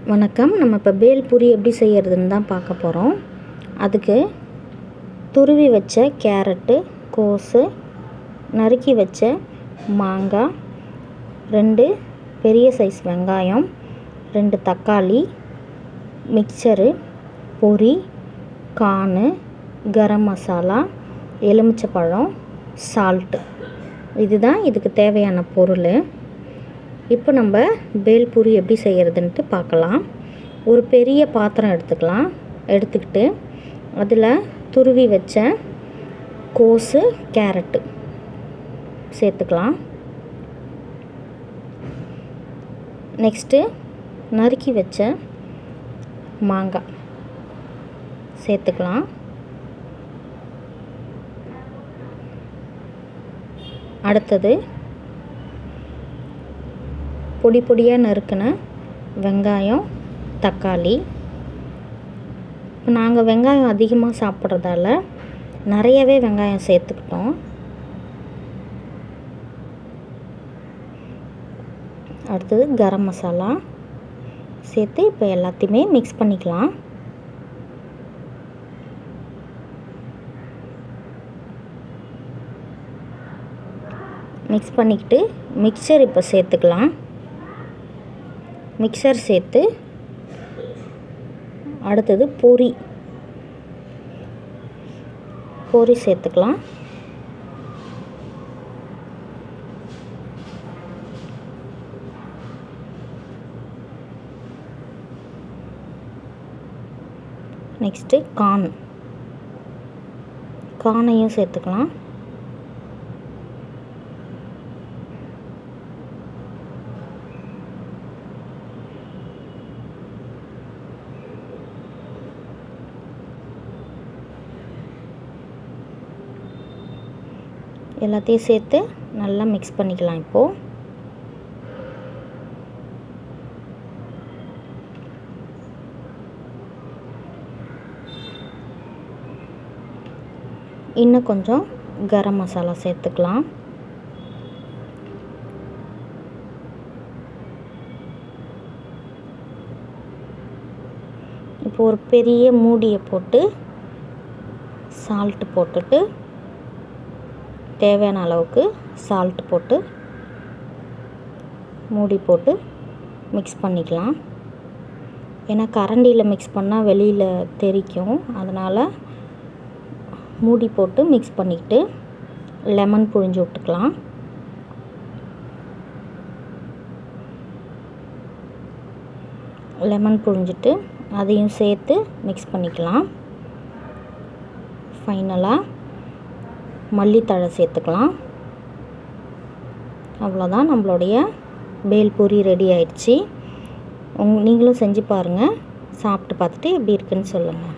வணக்கம். நம்ம இப்போ பேல்பூரி எப்படி செய்கிறதுன்னு தான் பார்க்க போகிறோம். அதுக்கு துருவி வச்ச கேரட்டு, கோஸு, நறுக்கி வச்ச மாங்காய், 2 பெரிய சைஸ் வெங்காயம், 2 தக்காளி, மிக்சரு, பொரி, கார்னு, கரம் மசாலா, எலுமிச்சப்பழம், சால்ட்டு, இதுதான் இதுக்கு தேவையான பொருள். இப்போ நம்ம பேல்பூரி எப்படி செய்கிறதுன்ட்டு பார்க்கலாம். ஒரு பெரிய பாத்திரம் எடுத்துக்கிட்டு அதில் துருவி வச்ச கோஸு, கேரட்டு சேர்த்துக்கலாம். நெக்ஸ்ட்டு நறுக்கி வச்ச மாங்காய் சேர்த்துக்கலாம். அடுத்தது பொடி பொடியாக நறுக்கின வெங்காயம், தக்காளி. இப்போ நாங்கள் வெங்காயம் அதிகமாக சாப்பிட்றதால நிறையவே வெங்காயம் சேர்த்துக்கிட்டோம். அடுத்தது கரம் மசாலா சேர்த்து இப்போ எல்லாத்தையுமே மிக்ஸ் பண்ணிக்கலாம். மிக்ஸ் பண்ணிக்கிட்டு மிக்சர் இப்போ சேர்த்துக்கலாம். மிக்சர் சேர்த்து அடுத்தது பொரி சேர்த்துக்கலாம். நெக்ஸ்ட்டு கார்னையும் சேர்த்துக்கலாம். எல்லாத்தையும் சேர்த்து நல்லா மிக்ஸ் பண்ணிக்கலாம். இப்போது இன்னும் கொஞ்சம் கரம் மசாலா சேர்த்துக்கலாம். இப்போ ஒரு பெரிய மூடியை போட்டு சால்ட்டு போட்டுட்டு தேவையான அளவுக்கு சால்ட் போட்டு மூடி போட்டு மிக்ஸ் பண்ணிக்கலாம். ஏன்னா கரண்டியில் மிக்ஸ் பண்ணால் வெளியில் தெறிக்கும். அதனால் மூடி போட்டு மிக்ஸ் பண்ணிக்கிட்டு லெமன் புழிஞ்சு விட்டுக்கலாம். லெமன் புழிஞ்சிட்டு அதையும் சேர்த்து மிக்ஸ் பண்ணிக்கலாம். ஃபைனலாக மல்லித்தழை சேர்த்துக்கலாம். அவ்வளோதான், நம்மளுடைய பேல்பூரி ரெடி ஆயிடுச்சு. நீங்களும் செஞ்சு பாருங்கள். சாப்பிட்டு பார்த்துட்டு எப்படி இருக்குன்னு சொல்லுங்கள்.